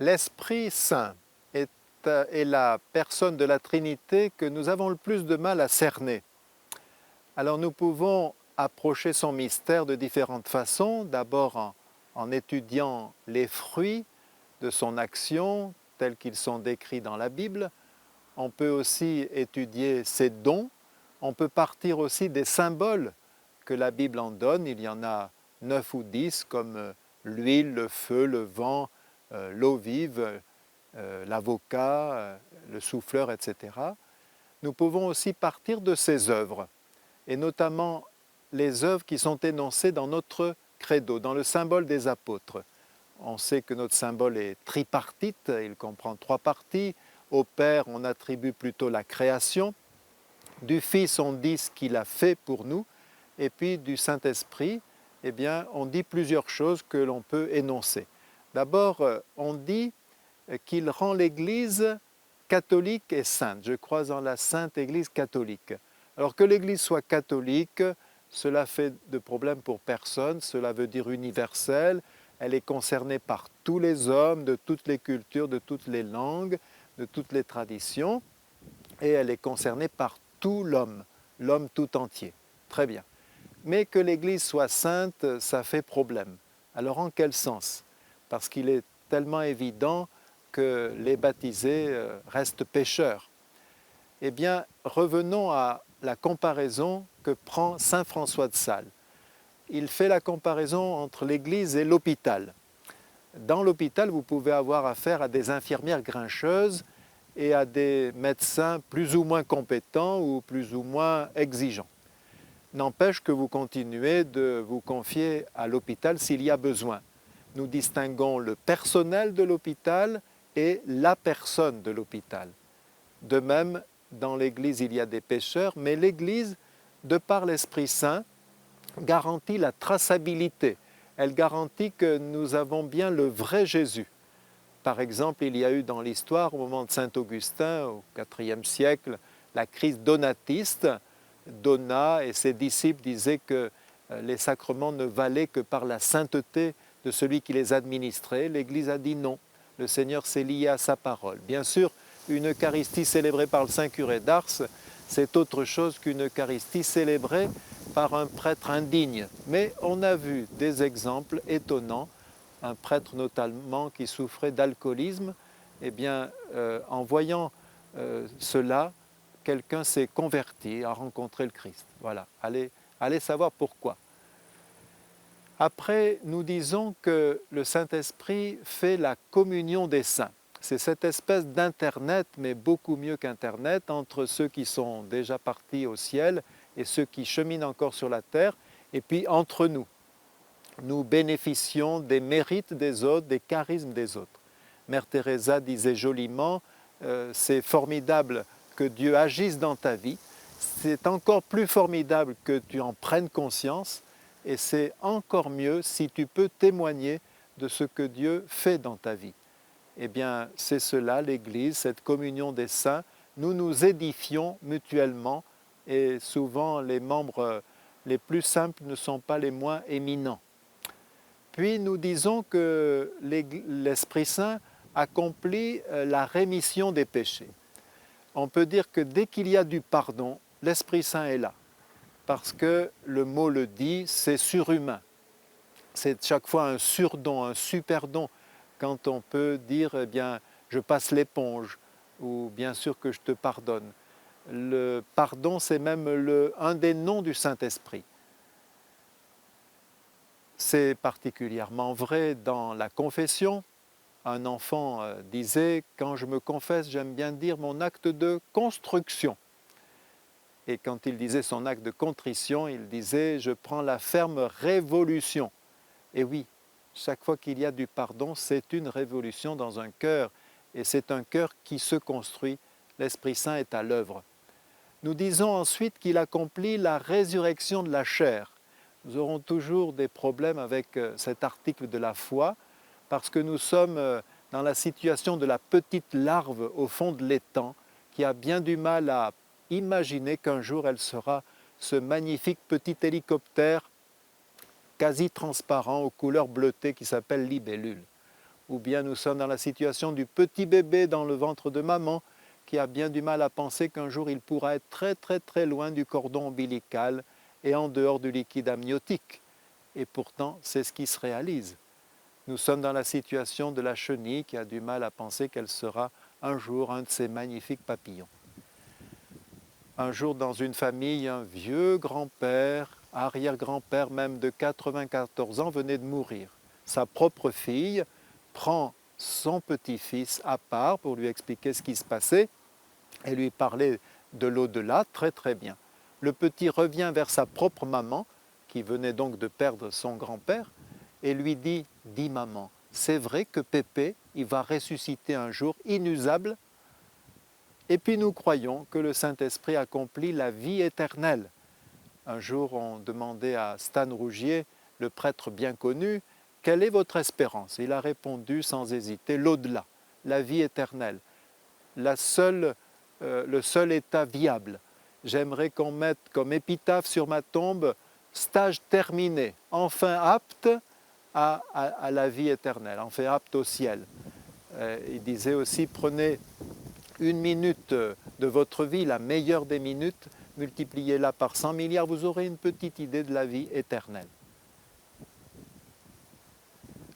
L'Esprit Saint est la personne de la Trinité que nous avons le plus de mal à cerner. Alors nous pouvons approcher son mystère de différentes façons, d'abord en étudiant les fruits de son action tels qu'ils sont décrits dans la Bible. On peut aussi étudier ses dons, on peut partir aussi des symboles que la Bible en donne. Il y en a 9 ou 10 comme l'huile, le feu, le vent, l'eau vive, l'avocat, le souffleur, etc. Nous pouvons aussi partir de ses œuvres, et notamment les œuvres qui sont énoncées dans notre credo, dans le symbole des apôtres. On sait que notre symbole est tripartite, il comprend 3 parties. Au Père, on attribue plutôt la création. Du Fils, on dit ce qu'il a fait pour nous. Et puis du Saint-Esprit, eh bien, on dit plusieurs choses que l'on peut énoncer. D'abord, on dit qu'il rend l'Église catholique et sainte. Je crois en la Sainte Église catholique. Alors que l'Église soit catholique, cela fait de problème pour personne, cela veut dire universelle, elle est concernée par tous les hommes, de toutes les cultures, de toutes les langues, de toutes les traditions, et elle est concernée par tout l'homme, l'homme tout entier. Très bien. Mais que l'Église soit sainte, ça fait problème. Alors en quel sens? Parce qu'il est tellement évident que les baptisés restent pécheurs. Eh bien, revenons à la comparaison que prend saint François de Sales. Il fait la comparaison entre l'Église et l'hôpital. Dans l'hôpital, vous pouvez avoir affaire à des infirmières grincheuses et à des médecins plus ou moins compétents ou plus ou moins exigeants. N'empêche que vous continuez de vous confier à l'hôpital s'il y a besoin. Nous distinguons le personnel de l'hôpital et la personne de l'hôpital. De même, dans l'Église, il y a des pécheurs, mais l'Église, de par l'Esprit Saint, garantit la traçabilité. Elle garantit que nous avons bien le vrai Jésus. Par exemple, il y a eu dans l'histoire, au moment de saint Augustin, au IVe siècle, la crise donatiste. Donat et ses disciples disaient que les sacrements ne valaient que par la sainteté de celui qui les administrait. L'Église a dit non. Le Seigneur s'est lié à sa parole. Bien sûr, une Eucharistie célébrée par le Saint curé d'Ars, c'est autre chose qu'une Eucharistie célébrée par un prêtre indigne. Mais on a vu des exemples étonnants, un prêtre notamment qui souffrait d'alcoolisme. Eh bien, en voyant cela, quelqu'un s'est converti, a rencontré le Christ. Voilà, allez savoir pourquoi. Après, nous disons que le Saint-Esprit fait la communion des saints. C'est cette espèce d'Internet, mais beaucoup mieux qu'Internet, entre ceux qui sont déjà partis au ciel et ceux qui cheminent encore sur la terre, et puis entre nous. Nous bénéficions des mérites des autres, des charismes des autres. Mère Teresa disait joliment, c'est formidable que Dieu agisse dans ta vie, c'est encore plus formidable que tu en prennes conscience, et c'est encore mieux si tu peux témoigner de ce que Dieu fait dans ta vie. Eh bien, c'est cela, l'Église, cette communion des saints. Nous nous édifions mutuellement, et souvent les membres les plus simples ne sont pas les moins éminents. Puis nous disons que l'Esprit Saint accomplit la rémission des péchés. On peut dire que dès qu'il y a du pardon, l'Esprit Saint est là. Parce que le mot le dit, c'est surhumain. C'est chaque fois un surdon, un super don, quand on peut dire, eh bien, je passe l'éponge, ou bien sûr que je te pardonne. Le pardon, c'est même un des noms du Saint-Esprit. C'est particulièrement vrai dans la confession. Un enfant disait, quand je me confesse, j'aime bien dire mon acte de construction. Et quand il disait son acte de contrition, il disait, je prends la ferme révolution. Et oui, chaque fois qu'il y a du pardon, c'est une révolution dans un cœur. Et c'est un cœur qui se construit. L'Esprit Saint est à l'œuvre. Nous disons ensuite qu'il accomplit la résurrection de la chair. Nous aurons toujours des problèmes avec cet article de la foi, parce que nous sommes dans la situation de la petite larve au fond de l'étang, qui a bien du mal à imaginer qu'un jour elle sera ce magnifique petit hélicoptère quasi transparent aux couleurs bleutées qui s'appelle libellule. ou bien nous sommes dans la situation du petit bébé dans le ventre de maman qui a bien du mal à penser qu'un jour il pourra être très très très loin du cordon ombilical et en dehors du liquide amniotique. Et pourtant, c'est ce qui se réalise. Nous sommes dans la situation de la chenille qui a du mal à penser qu'elle sera un jour un de ces magnifiques papillons. Un jour, dans une famille, un vieux grand-père, arrière-grand-père même de 94 ans, venait de mourir. Sa propre fille prend son petit-fils à part pour lui expliquer ce qui se passait et lui parler de l'au-delà très très bien. Le petit revient vers sa propre maman, qui venait donc de perdre son grand-père, et lui dit « Dis maman, c'est vrai que Pépé, il va ressusciter un jour inusable ?» Et puis nous croyons que le Saint-Esprit accomplit la vie éternelle. Un jour, on demandait à Stan Rougier, le prêtre bien connu, « Quelle est votre espérance ?» Il a répondu sans hésiter « L'au-delà, la vie éternelle, le seul état viable. J'aimerais qu'on mette comme épitaphe sur ma tombe « Stage terminé, enfin apte à la vie éternelle, enfin apte au ciel. » Il disait aussi « Prenez une minute de votre vie, la meilleure des minutes, multipliez-la par 100 milliards, vous aurez une petite idée de la vie éternelle. »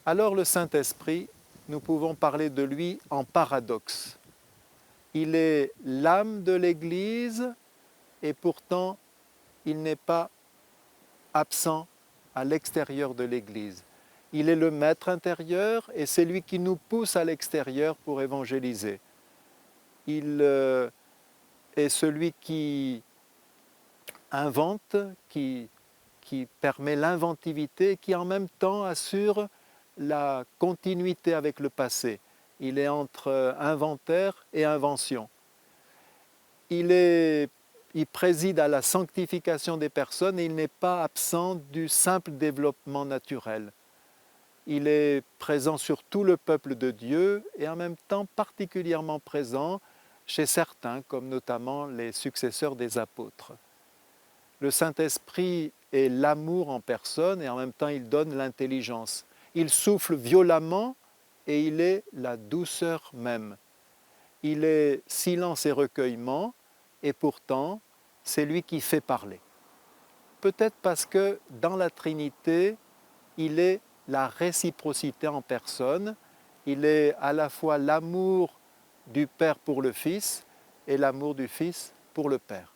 Alors le Saint-Esprit, nous pouvons parler de lui en paradoxe. Il est l'âme de l'Église et pourtant il n'est pas absent à l'extérieur de l'Église. Il est le maître intérieur et c'est lui qui nous pousse à l'extérieur pour évangéliser. Il est celui qui invente, qui permet l'inventivité et qui en même temps assure la continuité avec le passé. Il est entre inventaire et invention. Il préside à la sanctification des personnes et il n'est pas absent du simple développement naturel. Il est présent sur tout le peuple de Dieu et en même temps particulièrement présent chez certains, comme notamment les successeurs des apôtres. Le Saint-Esprit est l'amour en personne et en même temps il donne l'intelligence. Il souffle violemment et il est la douceur même. Il est silence et recueillement et pourtant c'est lui qui fait parler. Peut-être parce que dans la Trinité, il est la réciprocité en personne, il est à la fois l'amour du Père pour le Fils et l'amour du Fils pour le Père.